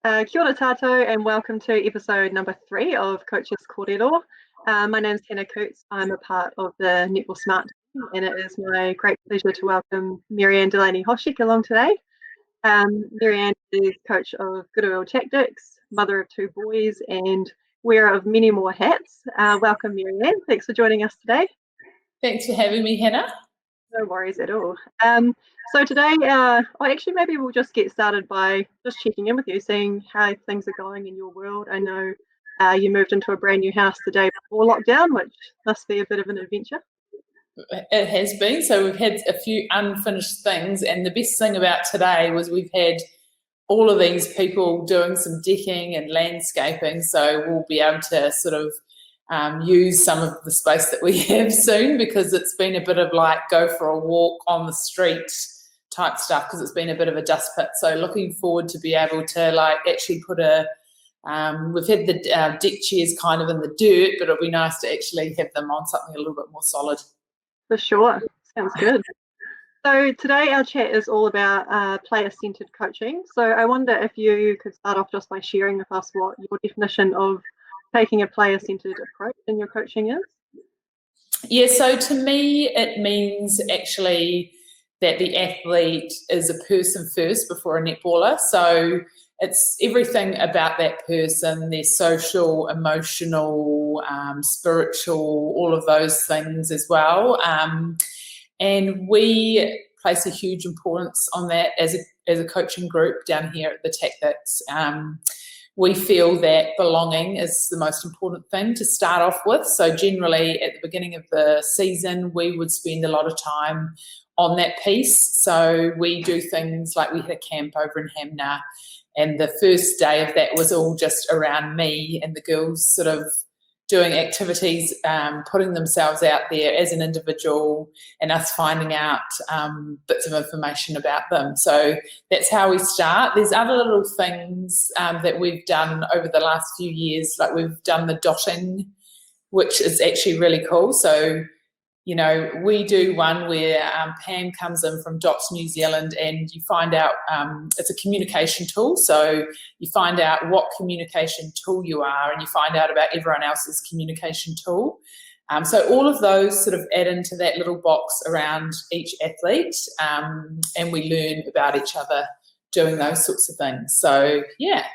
Kia ora tātou and welcome to episode number 3 of Coaches Kōrero. My name's Hannah Coots. I'm a part of the Netball Smart team and it is my great pleasure to welcome Marianne Delaney-Hoshek along today. Marianne is coach of Kōrero Tactix, mother of 2 boys and wearer of many more hats. Welcome Marianne, thanks for joining us today. Thanks for having me, Hannah. No worries at all. So today, maybe we'll just get started by just checking in with you, seeing how things are going in your world. I know you moved into a brand new house the day before lockdown, which must be a bit of an adventure. It has been. So we've had a few unfinished things, and the best thing about today was we've had all of these people doing some decking and landscaping, so we'll be able to sort of use some of the space that we have soon, because it's been a bit of like go for a walk on the street type stuff, because it's been a bit of a dust pit. So looking forward to be able to like actually put a we've had the deck chairs kind of in the dirt, but it'll be nice to actually have them on something a little bit more solid. For sure, sounds good. So today our chat is all about player-centered coaching. So I wonder if you could start off just by sharing with us what your definition of taking a player-centered approach in your coaching is. Yeah, so to me it means actually that the athlete is a person first before a netballer. So it's everything about that person, their social, emotional, spiritual, all of those things as well. And we place a huge importance on that as a coaching group down here at the Tactix. We feel that belonging is the most important thing to start off with. So generally at the beginning of the season, we would spend a lot of time on that piece. So we do things like we had a camp over in Hamner, and the first day of that was all just around me and the girls sort of doing activities, putting themselves out there as an individual and us finding out bits of information about them. So that's how we start. There's other little things that we've done over the last few years, like we've done the dotting, which is actually really cool. So you know, we do one where Pam comes in from Dots New Zealand, and you find out, it's a communication tool, so you find out what communication tool you are, and you find out about everyone else's communication tool. So all of those sort of add into that little box around each athlete, and we learn about each other doing those sorts of things. So, yeah.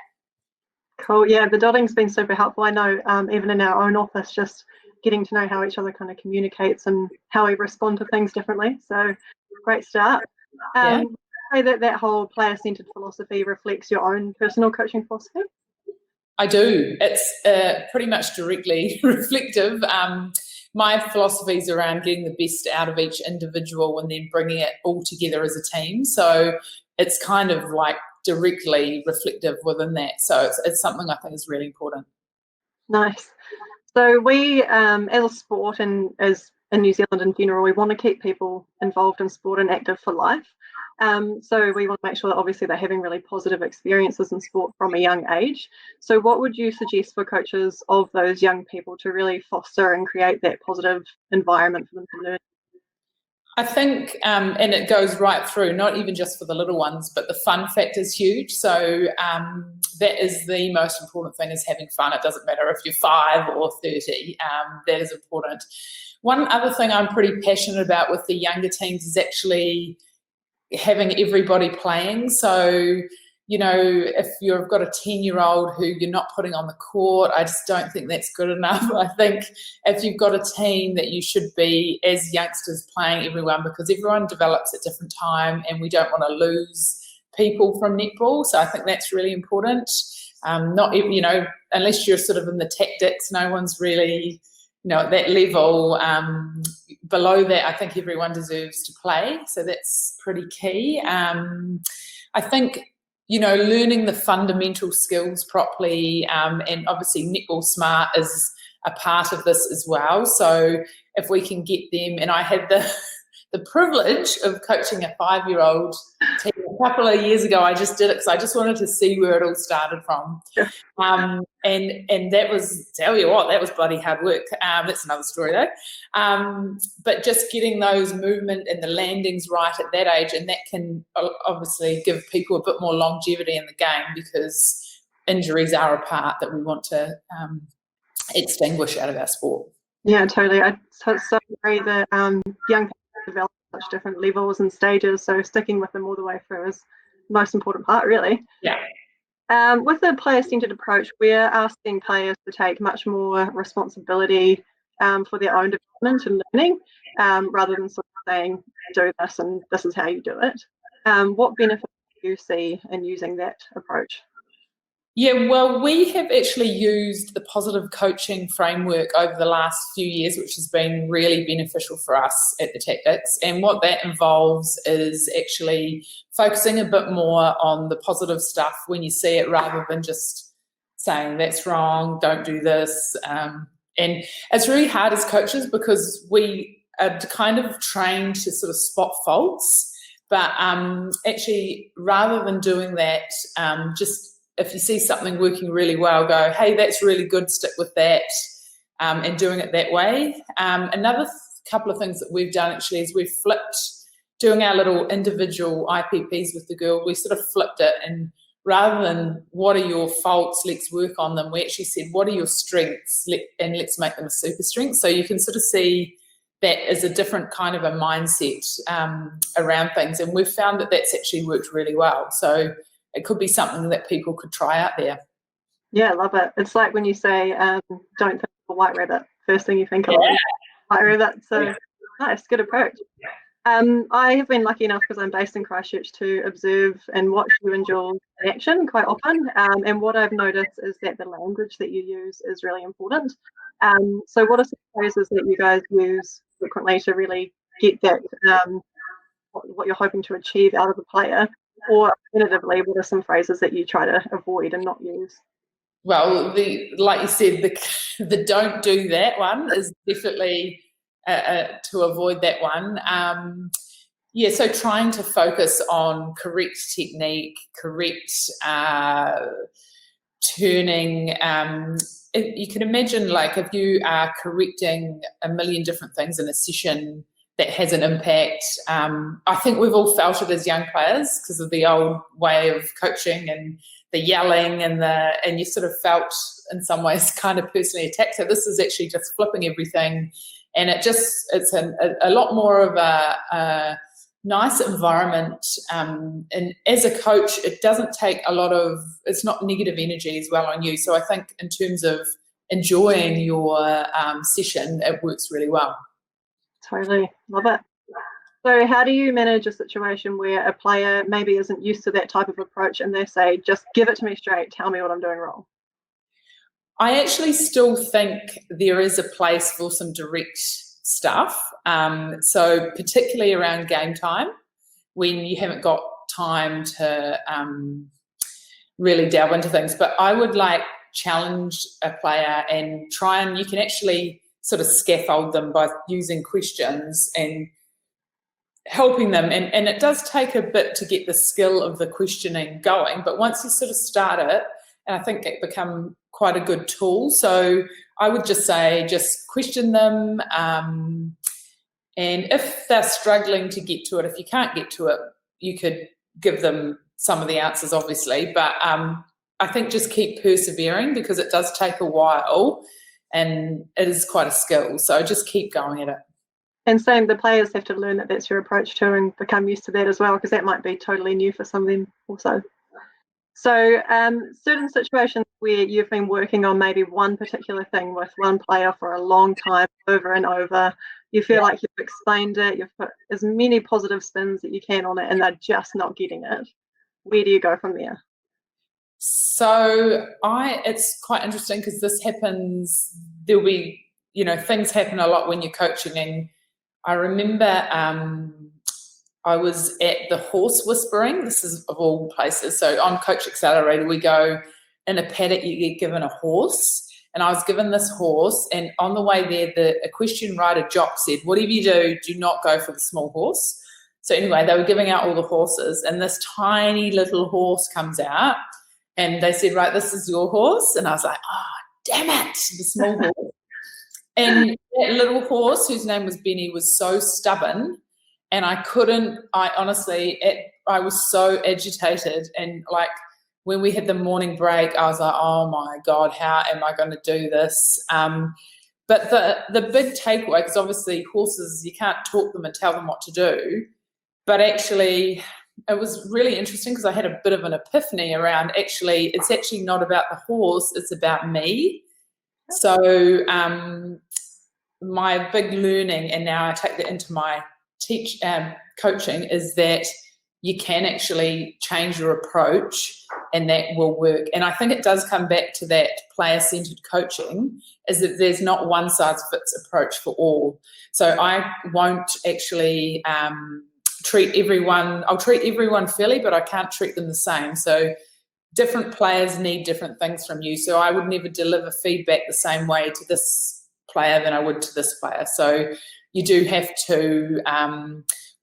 Cool. Yeah, the dotting's been super helpful. I know even in our own office, just getting to know how each other kind of communicates and how we respond to things differently. So great start. Yeah. Say that whole player-centered philosophy reflects your own personal coaching philosophy? I do. It's pretty much directly reflective. My philosophy is around getting the best out of each individual and then bringing it all together as a team. So it's kind of like directly reflective within that. So it's something I think is really important. Nice. So we, as a sport and as in New Zealand in general, we want to keep people involved in sport and active for life. So we want to make sure that obviously they're having really positive experiences in sport from a young age. So what would you suggest for coaches of those young people to really foster and create that positive environment for them to learn? I think, and it goes right through, not even just for the little ones, but the fun factor is huge. So that is the most important thing, is having fun. It doesn't matter if you're 5 or 30, that is important. One other thing I'm pretty passionate about with the younger teams is actually having everybody playing. So, you know, if you've got a 10-year-old who you're not putting on the court, I just don't think that's good enough. I think if you've got a team, that you should be, as youngsters, playing everyone, because everyone develops at different time and we don't want to lose people from netball. So I think that's really important. Not, you know, unless you're sort of in the Tactix, no one's really, you know, at that level. Below that, I think everyone deserves to play. So that's pretty key. I think, you know, learning the fundamental skills properly, and obviously Netball Smart is a part of this as well. So if we can get them, and I had the privilege of coaching a 5-year-old team a couple of years ago. I just did it because I just wanted to see where it all started from. And that was, tell you what, that was bloody hard work. That's another story though. But just getting those movement and the landings right at that age, and that can obviously give people a bit more longevity in the game, because injuries are a part that we want to extinguish out of our sport. Yeah, totally. I so agree that young people develop at such different levels and stages, so sticking with them all the way through is the most important part, really. Yeah. With the player-centered approach, we're asking players to take much more responsibility for their own development and learning, rather than sort of saying, do this and this is how you do it. What benefits do you see in using that approach? Yeah, well, we have actually used the positive coaching framework over the last few years, which has been really beneficial for us at the Tactix. And what that involves is actually focusing a bit more on the positive stuff when you see it, rather than just saying that's wrong, don't do this. And it's really hard as coaches because we are kind of trained to sort of spot faults. But actually, rather than doing that, just if you see something working really well, go, hey, that's really good, stick with that, and doing it that way. Another couple of things that we've done actually is we've flipped, doing our little individual IPPs with the girl, we sort of flipped it, and rather than what are your faults, let's work on them, we actually said, what are your strengths, and let's make them a super strength. So you can sort of see that as a different kind of a mindset around things. And we've found that that's actually worked really well. So it could be something that people could try out there. Yeah, I love it. It's like when you say, don't think of a white rabbit. First thing you think of is white rabbit. So nice, good approach. I have been lucky enough, because I'm based in Christchurch, to observe and watch you and Jules in action quite often. And what I've noticed is that the language that you use is really important. So what are some phrases that you guys use frequently to really get that, what you're hoping to achieve out of a player? Or alternatively, what are some phrases that you try to avoid and not use? Well, like you said, the don't do that one is definitely to avoid that one. Yeah, so trying to focus on correct technique, correct turning. You can imagine, like, if you are correcting a million different things in a session, that has an impact. I think we've all felt it as young players because of the old way of coaching and the yelling and you sort of felt in some ways kind of personally attacked. So this is actually just flipping everything, and it's a lot more of a nice environment. And as a coach, it doesn't take it's not negative energy as well on you. So I think in terms of enjoying your session, it works really well. Totally, love it. So how do you manage a situation where a player maybe isn't used to that type of approach and they say, just give it to me straight, tell me what I'm doing wrong? I actually still think there is a place for some direct stuff. So particularly around game time, when you haven't got time to really delve into things. But I would challenge a player and you can actually sort of scaffold them by using questions and helping them. And it does take a bit to get the skill of the questioning going, but once you sort of start it, and I think it become quite a good tool. So I would just say, just question them. And if they're struggling to get to it, if you can't get to it, you could give them some of the answers, obviously. But I think just keep persevering, because it does take a while and it is quite a skill. So just keep going at it. And same, the players have to learn that that's your approach too and become used to that as well, because that might be totally new for some of them also. So certain situations where you've been working on maybe one particular thing with one player for a long time, over and over, you feel like you've explained it, you've put as many positive spins that you can on it, and they're just not getting it. Where do you go from there? So it's quite interesting, because this happens, there'll be, things happen a lot when you're coaching. And I remember I was at the horse whispering. This is of all places. So on Coach Accelerator, we go in a paddock, you get given a horse. And I was given this horse, and on the way there, a question writer jock said, whatever you do not go for the small horse. So anyway, they were giving out all the horses, and this tiny little horse comes out, and they said, right, this is your horse. And I was like, oh, damn it, the small horse. And that little horse, whose name was Benny, was so stubborn, and I honestly, I was so agitated, and when we had the morning break, I was like, oh my God, how am I going to do this? But the big takeaway, because obviously horses, you can't talk them and tell them what to do, but actually it was really interesting because I had a bit of an epiphany around it's actually not about the horse, it's about me. So my big learning, and now I take that into my coaching, is that you can actually change your approach and that will work. And I think it does come back to that player-centered coaching, is that there's not one size fits approach for all. So I won't actually treat everyone fairly, but I can't treat them the same. So different players need different things from you. So I would never deliver feedback the same way to this player than I would to this player. So you do have to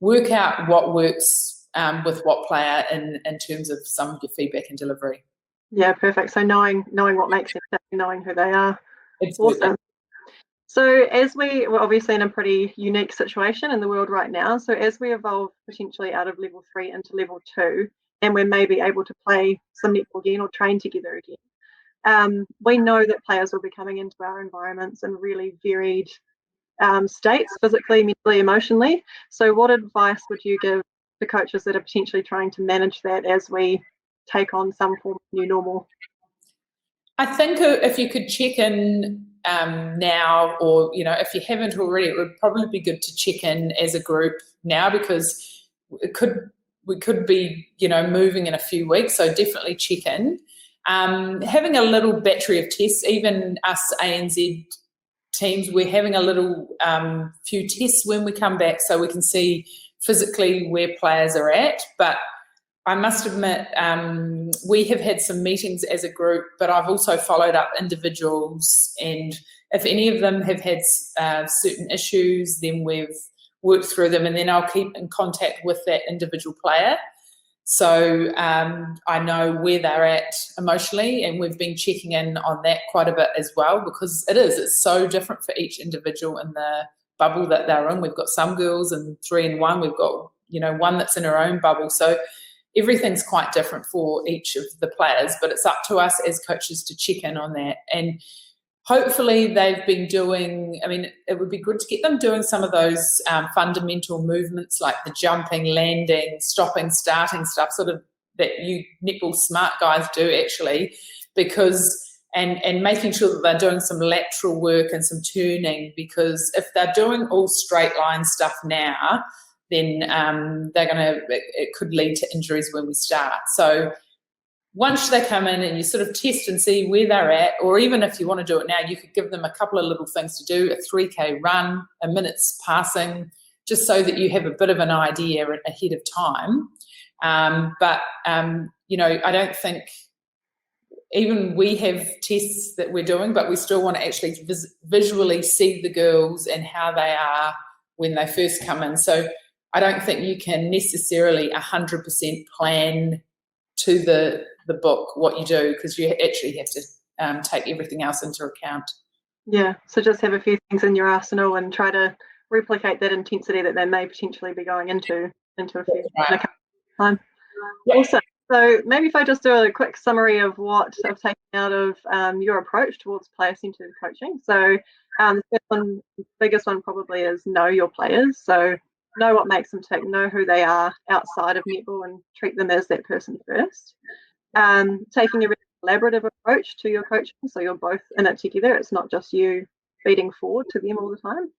work out what works with what player in terms of some of your feedback and delivery. Yeah, perfect. So knowing what makes them tick, knowing who they are. Absolutely. Awesome. So as we're obviously in a pretty unique situation in the world right now, so as we evolve potentially out of level 3 into level 2, and we're maybe able to play some netball again or train together again, we know that players will be coming into our environments in really varied states, physically, mentally, emotionally. So what advice would you give to coaches that are potentially trying to manage that as we take on some form of new normal? I think if you could check in now, or if you haven't already, it would probably be good to check in as a group now, because we could be moving in a few weeks. So definitely check in. Having a little battery of tests, even us ANZ teams, we're having a little few tests when we come back, so we can see physically where players are at. But I must admit, we have had some meetings as a group, but I've also followed up individuals, and if any of them have had certain issues, then we've worked through them, and then I'll keep in contact with that individual player. So I know where they're at emotionally, and we've been checking in on that quite a bit as well, because it's so different for each individual in the bubble that they're in. We've got some girls in 3-in-1, we've got one that's in her own bubble. So everything's quite different for each of the players, but it's up to us as coaches to check in on that. And hopefully they've been doing, it would be good to get them doing some of those fundamental movements, like the jumping, landing, stopping, starting stuff, sort of that you netball smart guys do actually, because and making sure that they're doing some lateral work and some turning, because if they're doing all straight line stuff now, then it could lead to injuries when we start. So once they come in and you sort of test and see where they're at, or even if you want to do it now, you could give them a couple of little things to do, a 3K run, a minute's passing, just so that you have a bit of an idea ahead of time. But I don't think, even we have tests that we're doing, but we still want to actually visually see the girls and how they are when they first come in. So I don't think you can necessarily 100% plan to the book what you do, because you actually have to take everything else into account. Yeah, so just have a few things in your arsenal and try to replicate that intensity that they may potentially be going into a few in a couple of time. Yeah. Also, so maybe if I just do a quick summary of what I've taken out of your approach towards player-centered coaching. So the biggest one probably is know your players. So know what makes them tick, know who they are outside of netball, and treat them as that person first. Taking a really collaborative approach to your coaching, so you're both in it together. It's not just you feeding forward to them all the time.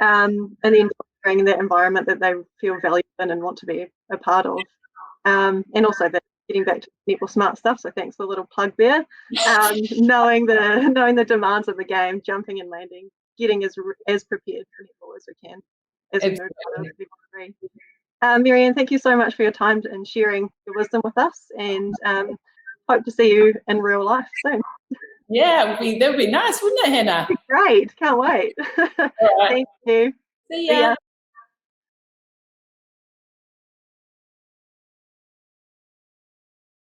And then fostering that environment that they feel valued in and want to be a part of. And also that getting back to netball smart stuff. So thanks for the little plug there. Knowing the demands of the game, jumping and landing, getting as prepared for netball as we can as we move out of level 3. Marianne, thank you so much for your time and sharing your wisdom with us, and hope to see you in real life soon. Yeah, that would be nice, wouldn't it, Hannah? Great, can't wait. All right. Thank you. See ya.